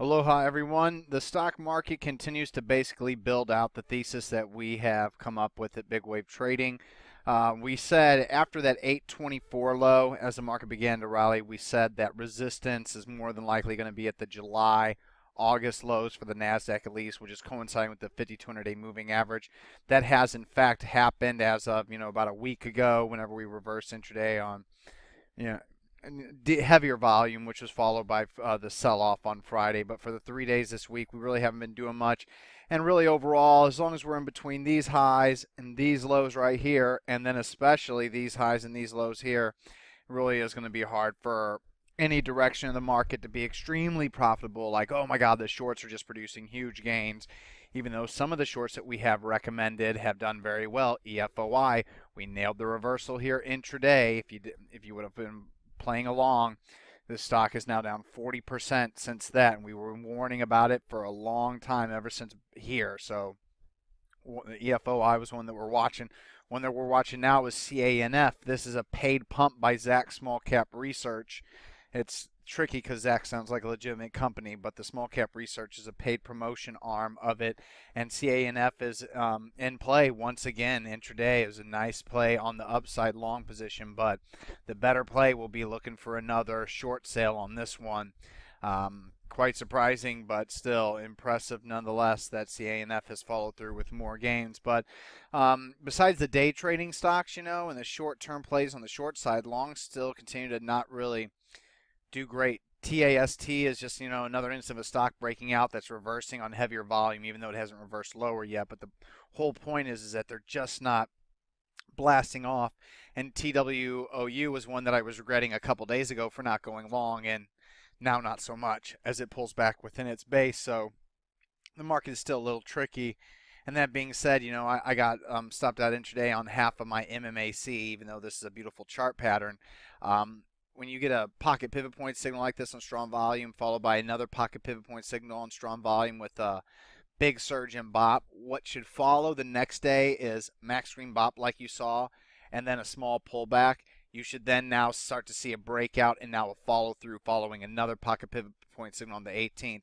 Aloha, everyone. The stock market continues to basically build out the thesis that we have come up with at Big Wave Trading. We said after that 824 low, as the market began to rally, we said that resistance is more than likely going to be at the July, August lows for the NASDAQ at least, which is coinciding with the 50-200-day moving average. That has in fact happened as of, about a week ago whenever we reversed intraday on, you know, heavier volume, which was followed by the sell-off on Friday. But for the 3 days this week, we really haven't been doing much. And really overall, as long as we're in between these highs and these lows right here, and then especially these highs and these lows here, it really is going to be hard for any direction of the market to be extremely profitable. Like, oh my God, the shorts are just producing huge gains. Even though some of the shorts that we have recommended have done very well. EFOI, we nailed the reversal here intraday. If you would have been playing along, this stock is now down 40% since that, and we were warning about it for a long time, ever since here. So EFOI was one that we're watching. One that we're watching now is CANF. This is a paid pump by Zacks Small Cap Research. It's tricky because Zacks sounds like a legitimate company, but the Small Cap Research is a paid promotion arm of it. And CANF is in play once again intraday. It was a nice play on the upside long position, but the better play will be looking for another short sale on this one. Quite surprising, but still impressive nonetheless that CANF has followed through with more gains. But besides the day trading stocks, and the short-term plays on the short side, long still continue to not really do great. TAST is just, another instance of a stock breaking out that's reversing on heavier volume, even though it hasn't reversed lower yet. But the whole point is that they're just not blasting off. And TWOU was one that I was regretting a couple days ago for not going long, and now not so much as it pulls back within its base. So the market is still a little tricky. And that being said, I got stopped out intraday on half of my MMAC, even though this is a beautiful chart pattern. When you get a pocket pivot point signal like this on strong volume, followed by another pocket pivot point signal on strong volume with a big surge in BOP, what should follow the next day is max green BOP like you saw, and then a small pullback. You should then now start to see a breakout and now a follow through following another pocket pivot point signal on the 18th.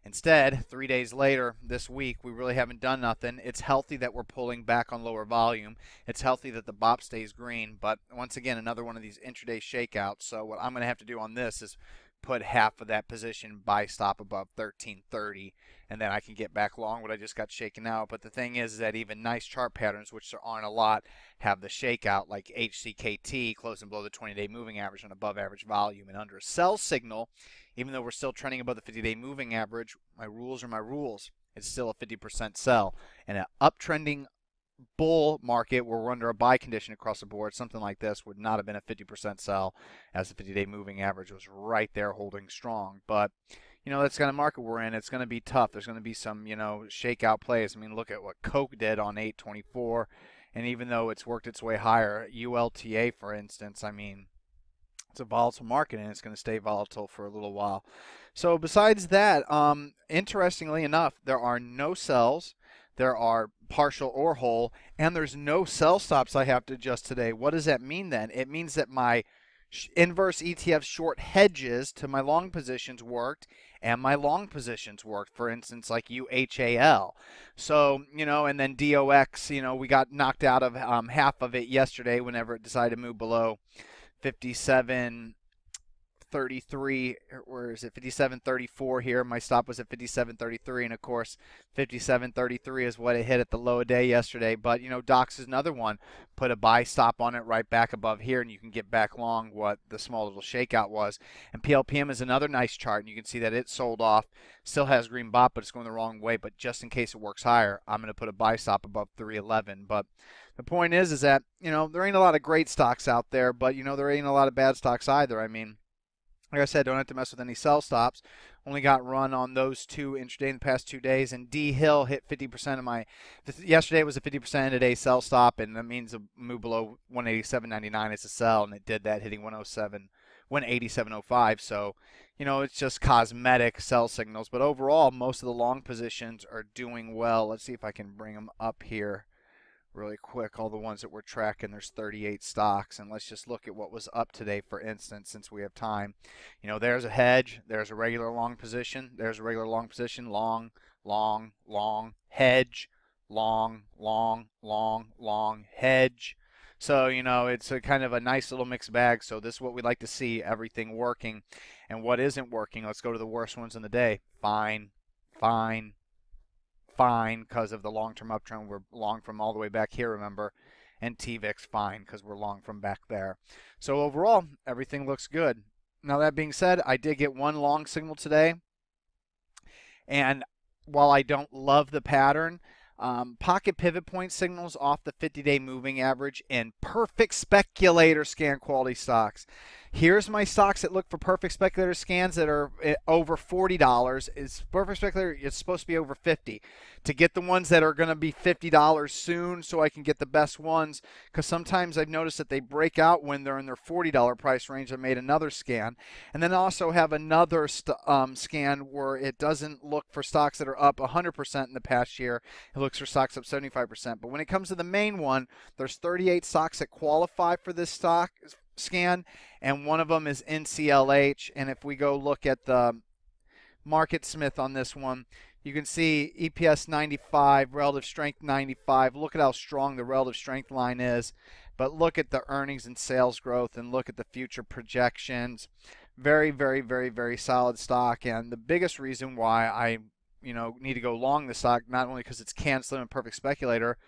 Instead, 3 days later, this week, we really haven't done nothing. It's healthy that we're pulling back on lower volume. It's healthy that the BOP stays green. But once again, another one of these intraday shakeouts. So what I'm going to have to do on this is put half of that position buy stop above 1330, and then I can get back long what I just got shaken out. But the thing is that even nice chart patterns, which there aren't a lot, have the shakeout, like HCKT closing below the 20-day moving average on above average volume and under a sell signal. Even though we're still trending above the 50-day moving average, my rules are my rules. It's still a 50% sell. And an uptrending bull market where we're under a buy condition across the board, something like this would not have been a 50% sell, as the 50-day moving average was right there holding strong. But that's kind of market we're in. It's going to be tough. There's going to be some shakeout plays. I mean, look at what Coke did on 824, and even though it's worked its way higher, ULTA for instance, I mean, it's a volatile market and it's going to stay volatile for a little while. So besides that, interestingly enough, there are no sells, there are partial or whole, and there's no sell stops I have to adjust today. What does that mean then? It means that my inverse ETF short hedges to my long positions worked, and my long positions worked, for instance, like UHAL. So, and then DOX, we got knocked out of half of it yesterday whenever it decided to move below 57.33, where is it? 57.34 here. My stop was at 57.33, and of course 57.33 is what it hit at the low of day yesterday. But DOX is another one. Put a buy stop on it right back above here, and you can get back long what the small little shakeout was. And PLPM is another nice chart, and you can see that it sold off. Still has green BOP, but it's going the wrong way. But just in case it works higher, I'm going to put a buy stop above 311. But the point is that there ain't a lot of great stocks out there, but there ain't a lot of bad stocks either. I mean, like I said, don't have to mess with any sell stops. Only got run on those two intraday in the past 2 days, and D Hill hit 50% of my. Yesterday was a 50% a day sell stop, and that means a move below 187.99 is a sell, and it did that, hitting 187.05. So, it's just cosmetic sell signals, but overall, most of the long positions are doing well. Let's see if I can bring them up here really quick all the ones that we're tracking. There's 38 stocks, and let's just look at what was up today, for instance, since we have time. You know, there's a hedge, there's a regular long position, there's a regular long position, long, long, long, hedge, long, long, long, long, hedge. So, you know, it's a kind of a nice little mixed bag. So this is what we like to see, everything working. And what isn't working, let's go to the worst ones in the day. Fine, fine, fine, because of the long-term uptrend. We're long from all the way back here, remember. And TVIX fine, because we're long from back there. So overall, everything looks good. Now that being said, I did get one long signal today. And while I don't love the pattern, pocket pivot point signals off the 50-day moving average in perfect speculator scan quality stocks. Here's my stocks that look for perfect speculator scans that are over $40. Is perfect speculator, it's supposed to be over 50. To get the ones that are going to be $50 soon so I can get the best ones, because sometimes I've noticed that they break out when they're in their $40 price range. I made another scan. And then I also have another scan where it doesn't look for stocks that are up 100% in the past year. It looks for stocks up 75%. But when it comes to the main one, there's 38 stocks that qualify for this stock scan, and one of them is NCLH. And if we go look at the Market Smith on this one, you can see EPS 95, relative strength 95. Look at how strong the relative strength line is, but look at the earnings and sales growth and look at the future projections. Very, very, very, very solid stock. And the biggest reason why I need to go long the stock, not only because it's canceling and perfect speculator,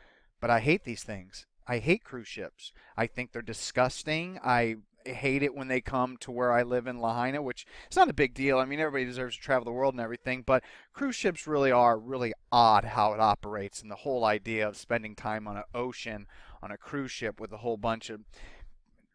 but I hate these things. I hate cruise ships. I think they're disgusting. I hate it when they come to where I live in Lahaina, which is not a big deal. I mean, everybody deserves to travel the world and everything, but cruise ships really are really odd how it operates, and the whole idea of spending time on an ocean on a cruise ship with a whole bunch of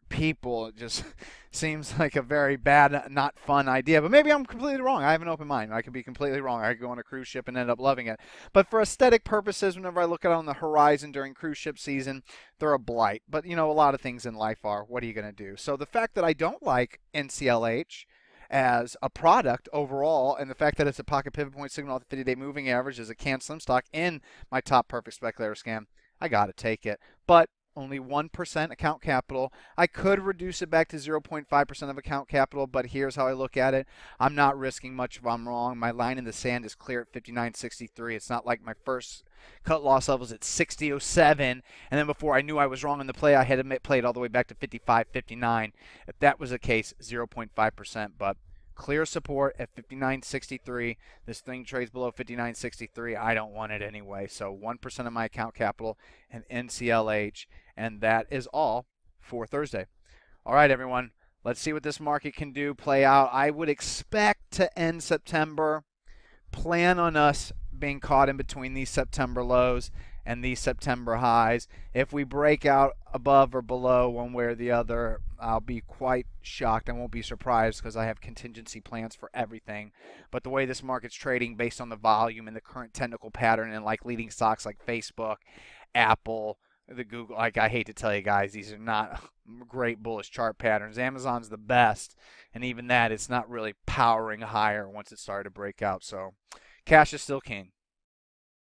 people, it just seems like a very bad, not fun idea. But maybe I'm completely wrong. I have an open mind. I could be completely wrong. I could go on a cruise ship and end up loving it. But for aesthetic purposes, whenever I look out on the horizon during cruise ship season, they're a blight. But, a lot of things in life are. What are you going to do? So the fact that I don't like NCLH as a product overall, and the fact that it's a pocket pivot point signal off the 50-day moving average is a canceling stock in my top perfect speculator scan, I got to take it. But only 1% account capital. I could reduce it back to 0.5% of account capital, but here's how I look at it. I'm not risking much if I'm wrong. My line in the sand is clear at 59.63. It's not like my first cut loss levels at 60.07, and then before I knew I was wrong in the play, I had to play it all the way back to 55.59. If that was the case, 0.5%, but clear support at 59.63. This thing trades below 59.63. I don't want it anyway. So 1% of my account capital and NCLH. And that is all for Thursday. All right, everyone. Let's see what this market can do, play out. I would expect to end September. Plan on us being caught in between these September lows and these September highs. If we break out above or below one way or the other, I'll be quite shocked. I won't be surprised because I have contingency plans for everything. But the way this market's trading based on the volume and the current technical pattern and like leading stocks like Facebook, Apple, the Google, like I hate to tell you guys, these are not great bullish chart patterns. Amazon's the best, and even that, it's not really powering higher once it started to break out. So cash is still king.